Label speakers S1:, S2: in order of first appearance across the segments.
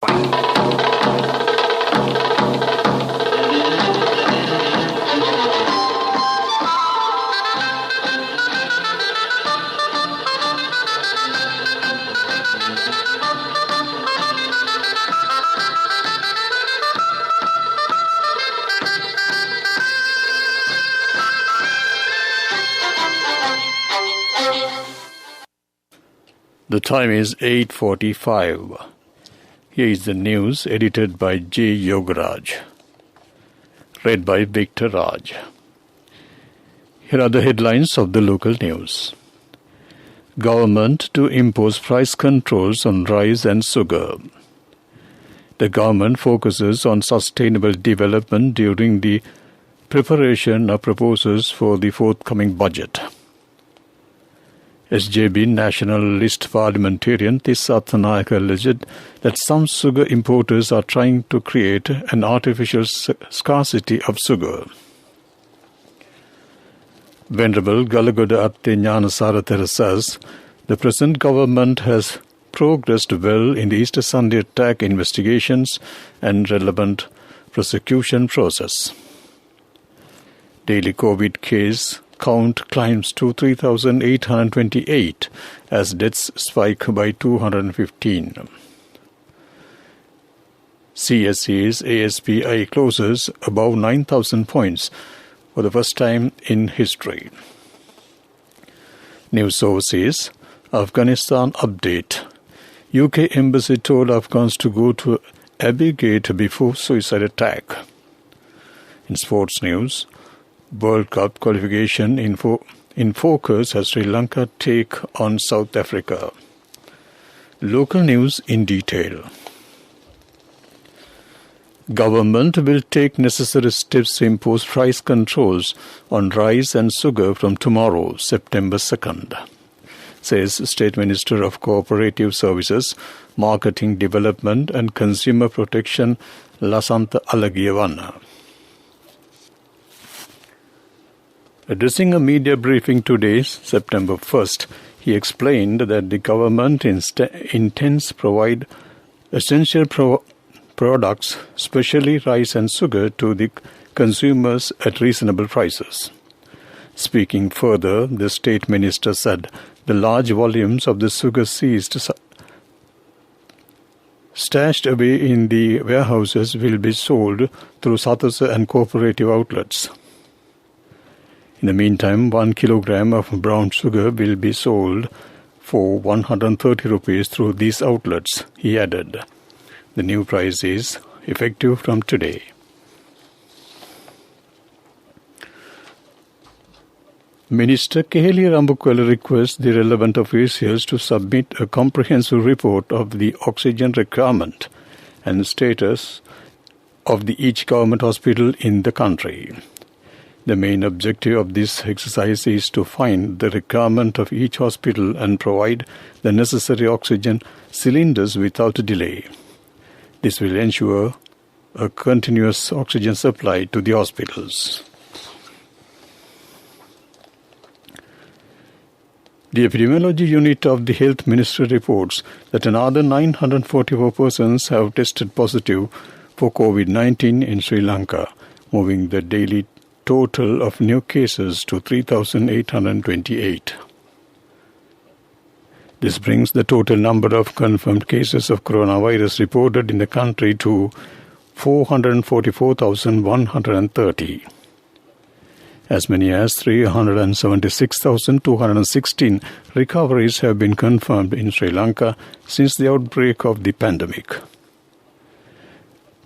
S1: The time is 8:45. Here is the news edited by J. Yogaraj. Read by Victor Raj. Here are the headlines of the local news. Government to impose price controls on rice and sugar. The government focuses on sustainable development during the preparation of proposals for the forthcoming budget. SJB nationalist parliamentarian Tissat Naik alleged that some sugar importers are trying to create an artificial scarcity of sugar. Venerable Galagoda Atte Jnanasarathara says the present government has progressed well in the Easter Sunday attack investigations and relevant prosecution process. Daily COVID case count climbs to 3,828 as deaths spike by 215. CSE's ASPI closes above 9,000 points for the first time in history. News sources: Afghanistan update. UK embassy told Afghans to go to Abbey Gate before suicide attack. In sports news, World Cup qualification in focus as Sri Lanka take on South Africa. Local news in detail. Government will take necessary steps to impose price controls on rice and sugar from tomorrow, September 2nd, says State Minister of Cooperative Services, Marketing Development and Consumer Protection, Lasantha Alagiyavanna. Addressing a media briefing today, September 1st, he explained that the government intends to provide essential products, especially rice and sugar, to the consumers at reasonable prices. Speaking further, the State Minister said the large volumes of the sugar stashed away in the warehouses will be sold through Satasa and cooperative outlets. In the meantime, 1 kilogram of brown sugar will be sold for 130 rupees through these outlets, he added. The new price is effective from today. Minister Keheli Rambukwala requests the relevant officials to submit a comprehensive report of the oxygen requirement and status of each government hospital in the country. The main objective of this exercise is to find the requirement of each hospital and provide the necessary oxygen cylinders without delay. This will ensure a continuous oxygen supply to the hospitals. The epidemiology unit of the Health Ministry reports that another 944 persons have tested positive for COVID-19 in Sri Lanka, moving the daily total of new cases to 3,828. This brings the total number of confirmed cases of coronavirus reported in the country to 444,130. As many as 376,216 recoveries have been confirmed in Sri Lanka since the outbreak of the pandemic.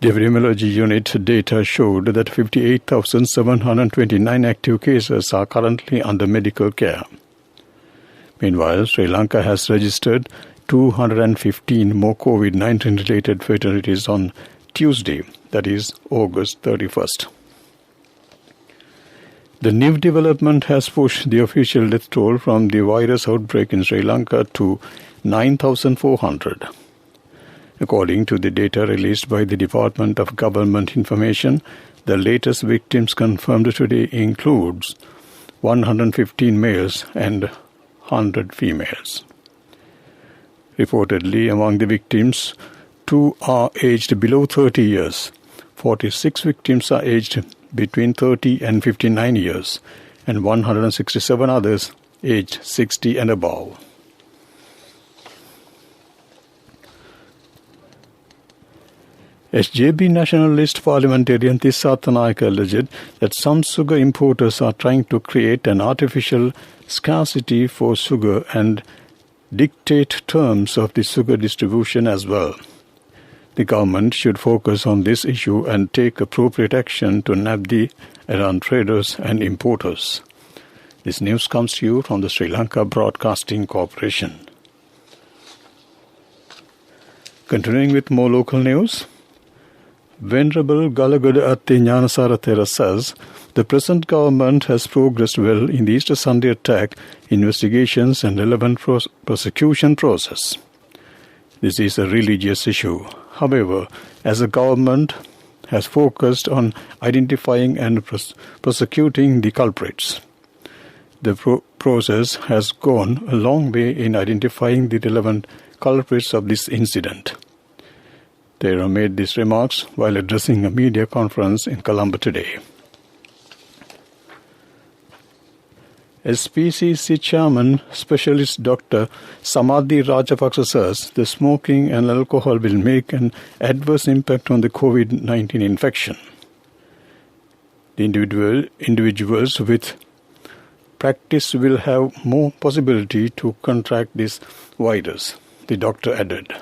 S1: The epidemiology unit data showed that 58,729 active cases are currently under medical care. Meanwhile, Sri Lanka has registered 215 more COVID-19 related fatalities on Tuesday, that is August 31st. The new development has pushed the official death toll from the virus outbreak in Sri Lanka to 9,400. According to the data released by the Department of Government Information, the latest victims confirmed today includes 115 males and 100 females. Reportedly, among the victims, 2 are aged below 30 years. 46 victims are aged between 30 and 59 years, and 167 others aged 60 and above. SJB Nationalist parliamentarian Tissa Tanaka alleged that some sugar importers are trying to create an artificial scarcity for sugar and dictate terms of the sugar distribution as well. The government should focus on this issue and take appropriate action to nab the errant traders and importers. This news comes to you from the Sri Lanka Broadcasting Corporation. Continuing with more local news, Venerable Galagada Atti Nyanasara Thera says the present government has progressed well in the Easter Sunday attack investigations and relevant prosecution process. This is a religious issue. However, as a government has focused on identifying and prosecuting the culprits, the process has gone a long way in identifying the relevant culprits of this incident. Thera made these remarks while addressing a media conference in Colombo today. SPCC Chairman Specialist Dr. Samadhi Rajapaksa says the smoking and alcohol will make an adverse impact on the COVID-19 infection. The individuals with practice will have more possibility to contract this virus, the doctor added.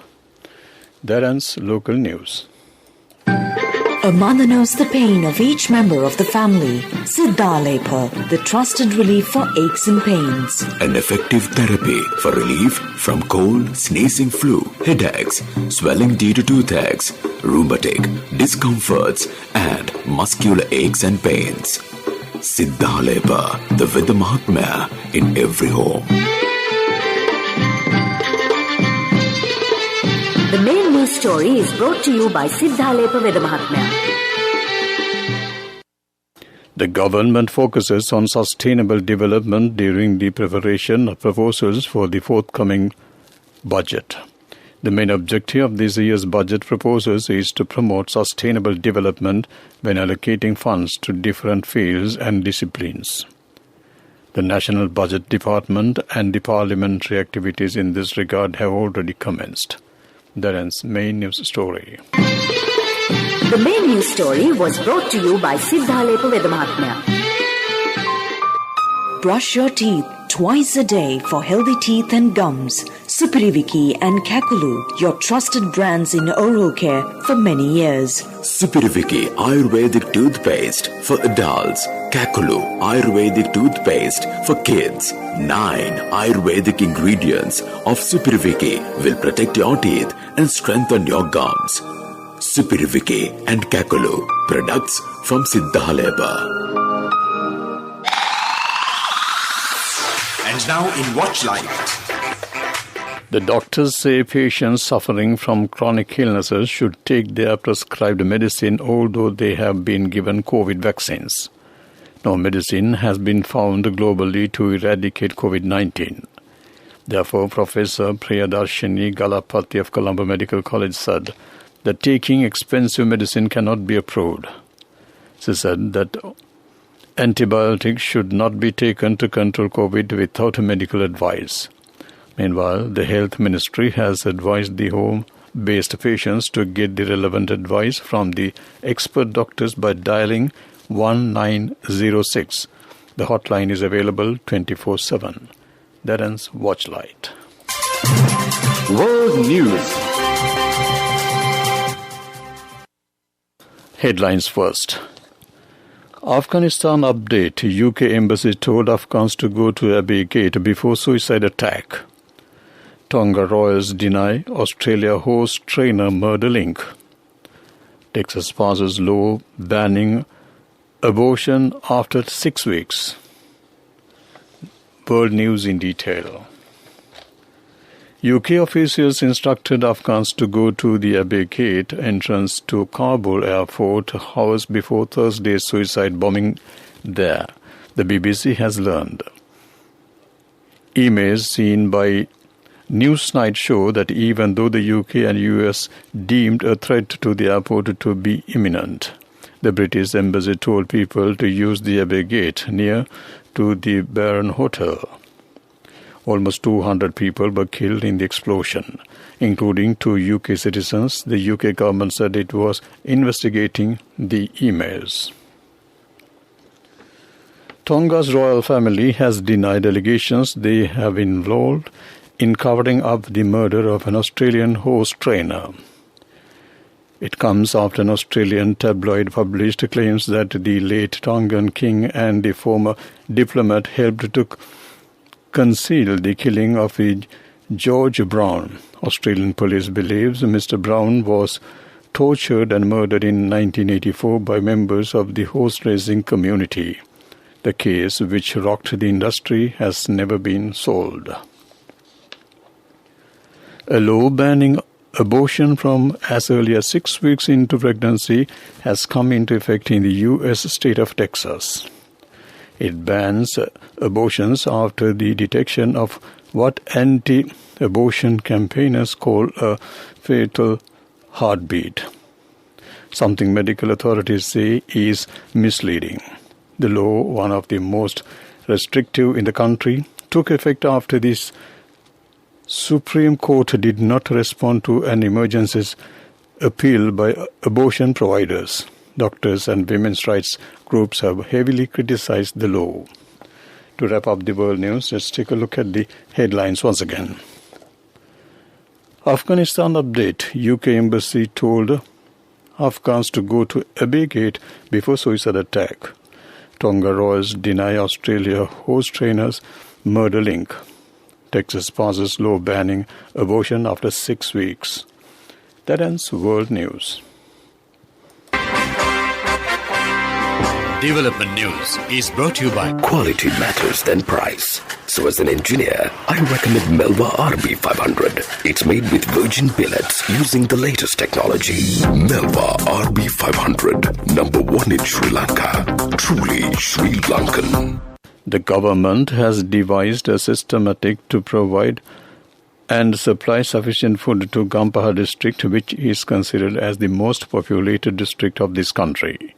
S1: That ends local news.
S2: A mother knows the pain of each member of the family. Siddhalepa, the trusted relief for aches and pains.
S3: An effective therapy for relief from cold, sneezing, flu, headaches, swelling due to toothaches, rheumatic, discomforts, and muscular aches and pains. Siddhalepa, the Veda Mahatmya in every home.
S2: The main news story is brought to you by Siddhalepa Veda Mahatmya.
S1: The government focuses on sustainable development during the preparation of proposals for the forthcoming budget. The main objective of this year's budget proposals is to promote sustainable development when allocating funds to different fields and disciplines. The National Budget Department and the parliamentary activities in this regard have already commenced. That ends main news story.
S2: The main news story was brought to you by Siddhalepa Veda Mahatmya. Brush your teeth twice a day for healthy teeth and gums. Supiriviki and Kakulu, your trusted brands in oral care for many years.
S3: Supiriviki Ayurvedic toothpaste for adults. Kakulu Ayurvedic toothpaste for kids. 9 Ayurvedic ingredients of Supiriviki will protect your teeth and strengthen your gums. Supiriviki and Kakulu, products from Siddhalepa.
S4: And now in Watchlight.
S1: The doctors say patients suffering from chronic illnesses should take their prescribed medicine although they have been given COVID vaccines. No medicine has been found globally to eradicate COVID-19. Therefore, Professor Priyadarshini Galapati of Colombo Medical College said that taking expensive medicine cannot be approved. She said that antibiotics should not be taken to control COVID without medical advice. Meanwhile, the Health Ministry has advised the home-based patients to get the relevant advice from the expert doctors by dialing 1906. The hotline is available 24/7. That ends Watchlight.
S4: World News.
S1: Headlines first. Afghanistan update. UK Embassy told Afghans to go to Abbey Gate before suicide attack. Tonga Royals deny Australia host trainer murder link. Texas passes law banning abortion after 6 weeks. World news in detail. UK officials instructed Afghans to go to the Abbey Gate entrance to Kabul airport hours before Thursday's suicide bombing there, the BBC has learned. Images seen by Newsnight show that even though the UK and US deemed a threat to the airport to be imminent, the British embassy told people to use the Abbey Gate near to the Baron Hotel. Almost 200 people were killed in the explosion, including 2 UK citizens. The UK government said it was investigating the emails. Tonga's royal family has denied allegations they have involved in covering up the murder of an Australian horse trainer. It comes after an Australian tabloid published claims that the late Tongan king and the former diplomat helped to conceal the killing of George Brown. Australian police believes Mr. Brown was tortured and murdered in 1984 by members of the horse racing community. The case, which rocked the industry, has never been solved. A law banning abortion from as early as 6 weeks into pregnancy has come into effect in the U.S. state of Texas. It bans abortions after the detection of what anti-abortion campaigners call a fatal heartbeat, something medical authorities say is misleading. The law, one of the most restrictive in the country, took effect after this Supreme Court did not respond to an emergency appeal by abortion providers. Doctors and women's rights groups have heavily criticized the law. To wrap up the world news, let's take a look at the headlines once again. Afghanistan update. UK embassy told Afghans to go to Abbey Gate before suicide attack. Tonga royals deny Australia horse trainers murder link. Texas passes law banning abortion after 6 weeks. That ends world news.
S4: Development News is brought to you by
S3: Quality matters than price. So as an engineer, I recommend Melva RB500. It's made with virgin billets using the latest technology. Melva RB500, number 1 in Sri Lanka. Truly Sri Lankan.
S1: The government has devised a systematic to provide and supply sufficient food to Gampaha district, which is considered as the most populated district of this country.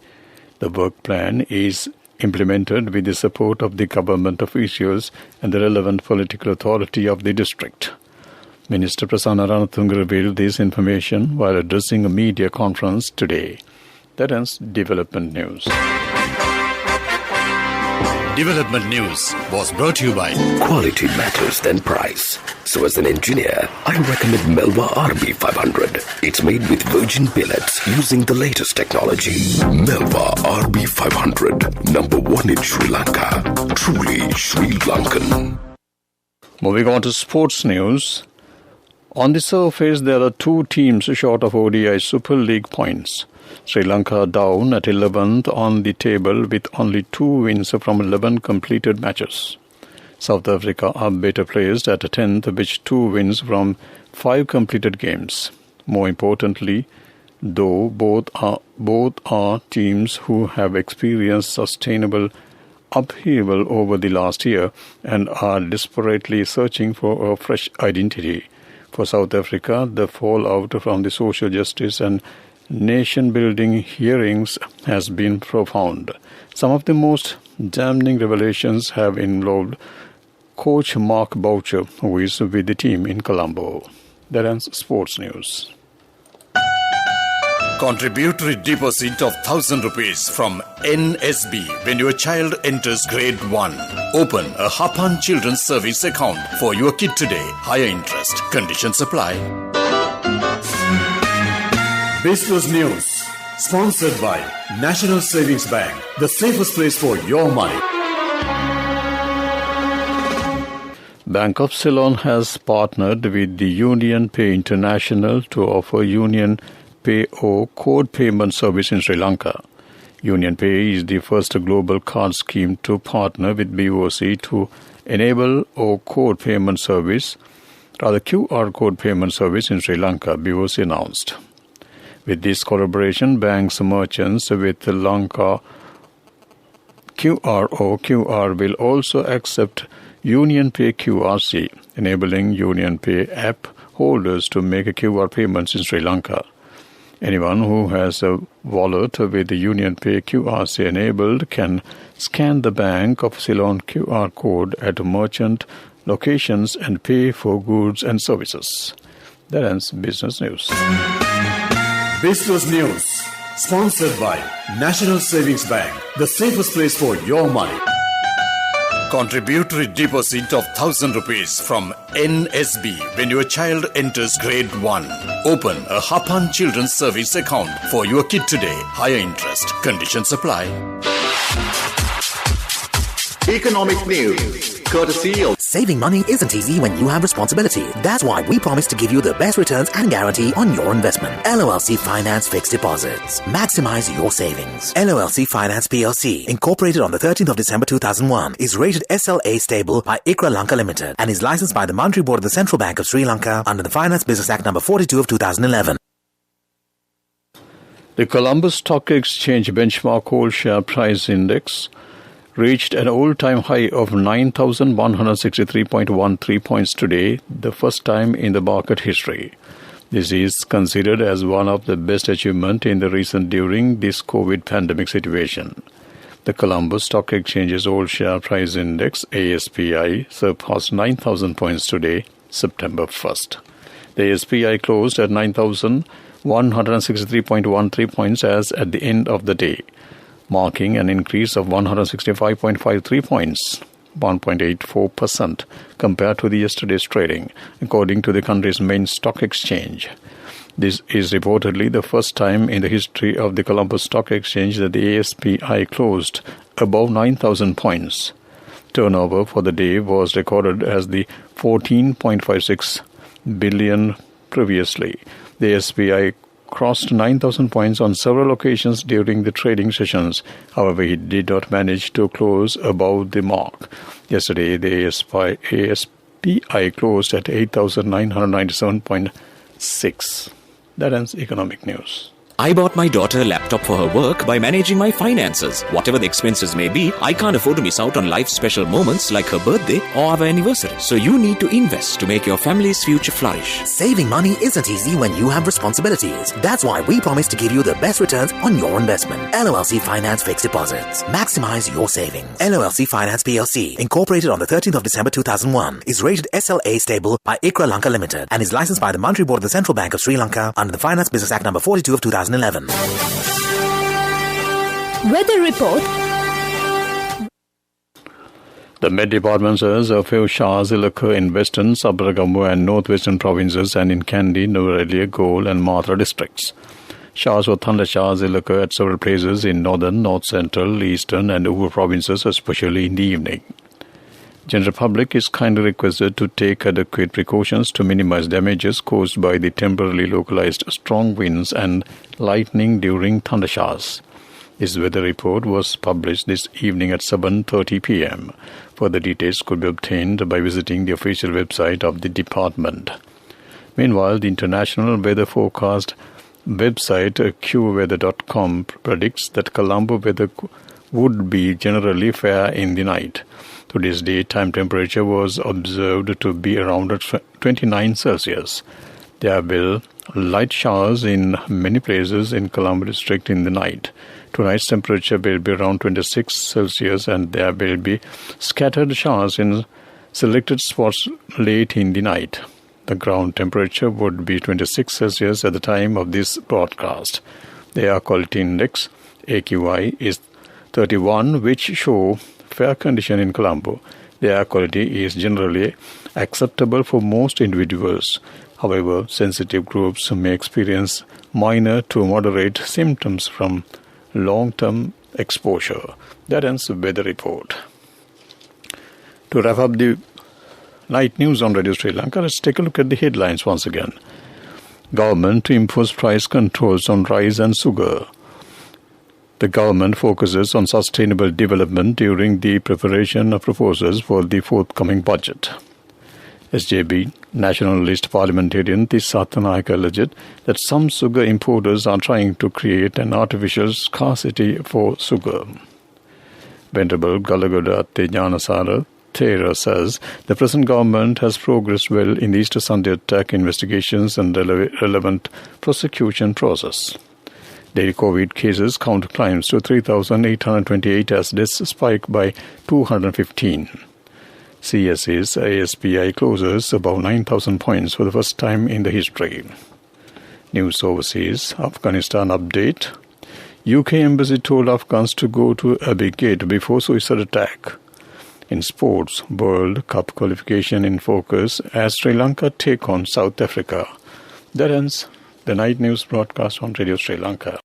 S1: The work plan is implemented with the support of the government officials and the relevant political authority of the district. Minister Prasanna Ranatunga revealed this information while addressing a media conference today. That ends Development News.
S4: Development News was brought to you by
S3: Quality matters than price. So as an engineer, I recommend Melva RB500. It's made with virgin billets using the latest technology. Melva RB500, number 1 in Sri Lanka. Truly Sri Lankan.
S1: Moving on to sports news. On the surface, there are 2 teams short of ODI Super League points. Sri Lanka down at 11th on the table with only 2 wins from 11 completed matches. South Africa are better placed at 10th with 2 wins from 5 completed games. More importantly, though, both are teams who have experienced sustainable upheaval over the last year and are desperately searching for a fresh identity. For South Africa, the fallout from the social justice and nation-building hearings has been profound. Some of the most damning revelations have involved coach Mark Boucher, who is with the team in Colombo. That ends sports news.
S4: Contributory deposit of 1,000 rupees from NSB when your child enters grade 1. Open a Hapan Children's Service account for your kid today. Higher interest. Conditions apply. Business News, sponsored by National Savings Bank, the safest place for your money.
S1: Bank of Ceylon has partnered with the Union Pay International to offer Union Pay or code payment service in Sri Lanka. Union Pay is the first global card scheme to partner with BOC to enable or code payment service, rather QR code payment service in Sri Lanka, BOC announced. With this collaboration, banks, merchants with Lanka QR or QR will also accept UnionPay QRC, enabling UnionPay app holders to make QR payments in Sri Lanka. Anyone who has a wallet with the UnionPay QRC enabled can scan the Bank of Ceylon QR code at merchant locations and pay for goods and services. That ends business news.
S4: Business News, sponsored by National Savings Bank, the safest place for your money. Contributory deposit of 1,000 rupees from NSB when your child enters grade 1. Open a Hapan Children's Service account for your kid today. Higher interest. Conditions apply.
S5: Economic news, courtesy of
S6: Saving money isn't easy when you have responsibility. That's why we promise to give you the best returns and guarantee on your investment. LOLC Finance Fixed Deposits. Maximize your savings. LOLC Finance PLC, incorporated on the 13th of December 2001, is rated SLA stable by ICRA Lanka Limited and is licensed by the Monetary Board of the Central Bank of Sri Lanka under the Finance Business Act number 42 of 2011.
S1: The Colombo Stock Exchange benchmark whole share price index reached an all-time high of 9,163.13 points today, the first time in the market history. This is considered as one of the best achievements in the recent during this COVID pandemic situation. The Colombo Stock Exchange's all-share price index, ASPI, surpassed 9,000 points today, September 1st. The ASPI closed at 9,163.13 points as at the end of the day, marking an increase of 165.53 points, 1.84% compared to the yesterday's trading, according to the country's main stock exchange. This is reportedly the first time in the history of the Colombo Stock Exchange that the ASPI closed above 9,000 points. Turnover for the day was recorded as the 14.56 billion previously. The ASPI crossed 9,000 points on several occasions during the trading sessions. However, it did not manage to close above the mark. Yesterday, the ASPI closed at 8,997.6. That ends economic news.
S7: I bought my daughter a laptop for her work by managing my finances. Whatever the expenses may be, I can't afford to miss out on life's special moments like her birthday or our anniversary. So you need to invest to make your family's future flourish.
S6: Saving money isn't easy when you have responsibilities. That's why we promise to give you the best returns on your investment. LOLC Finance Fixed Deposits. Maximize your savings. LOLC Finance PLC, incorporated on the 13th of December 2001, is rated SLA stable by ICRA Lanka Limited and is licensed by the Monetary Board of the Central Bank of Sri Lanka under the Finance Business Act number 42 of 2011.
S8: Weather report.
S1: The Met Department says a few showers will occur in western, Sabaragamu and northwestern provinces and in Kandy, Nuwara, Galle and Matra districts. Showers or thunder showers will occur at several places in northern, north central, eastern and Ubur provinces, especially in the evening. General public is kindly requested to take adequate precautions to minimize damages caused by the temporarily localized strong winds and lightning during thunder showers. This weather report was published this evening at 7:30 p.m. Further details could be obtained by visiting the official website of the department. Meanwhile, the International Weather Forecast website qweather.com predicts that Colombo weather would be generally fair in the night. Today's daytime temperature was observed to be around 29 Celsius. There will light showers in many places in Colombo district in the night. Tonight's temperature will be around 26 Celsius and there will be scattered showers in selected spots late in the night. The ground temperature would be 26 Celsius at the time of this broadcast. The air quality index, AQI, is 31, which show fair condition in Colombo. The air quality is generally acceptable for most individuals. However, sensitive groups may experience minor to moderate symptoms from long-term exposure. That ends the weather report. To wrap up the night news on Radio Sri Lanka, let's take a look at the headlines once again. Government to impose price controls on rice and sugar. The government focuses on sustainable development during the preparation of proposals for the forthcoming budget. SJB Nationalist parliamentarian Tisathanayaka alleged that some sugar importers are trying to create an artificial scarcity for sugar. Venerable Galagoda Te Jnanasara Thera says the present government has progressed well in the Easter Sunday attack investigations and relevant prosecution process. Daily COVID cases count climbs to 3,828 as deaths spike by 215. CSE's ASPI closes above 9,000 points for the first time in the history. News overseas, Afghanistan update. UK embassy told Afghans to go to Abbey Gate before suicide attack. In sports, World Cup qualification in focus as Sri Lanka take on South Africa. That ends the night news broadcast on Radio Sri Lanka.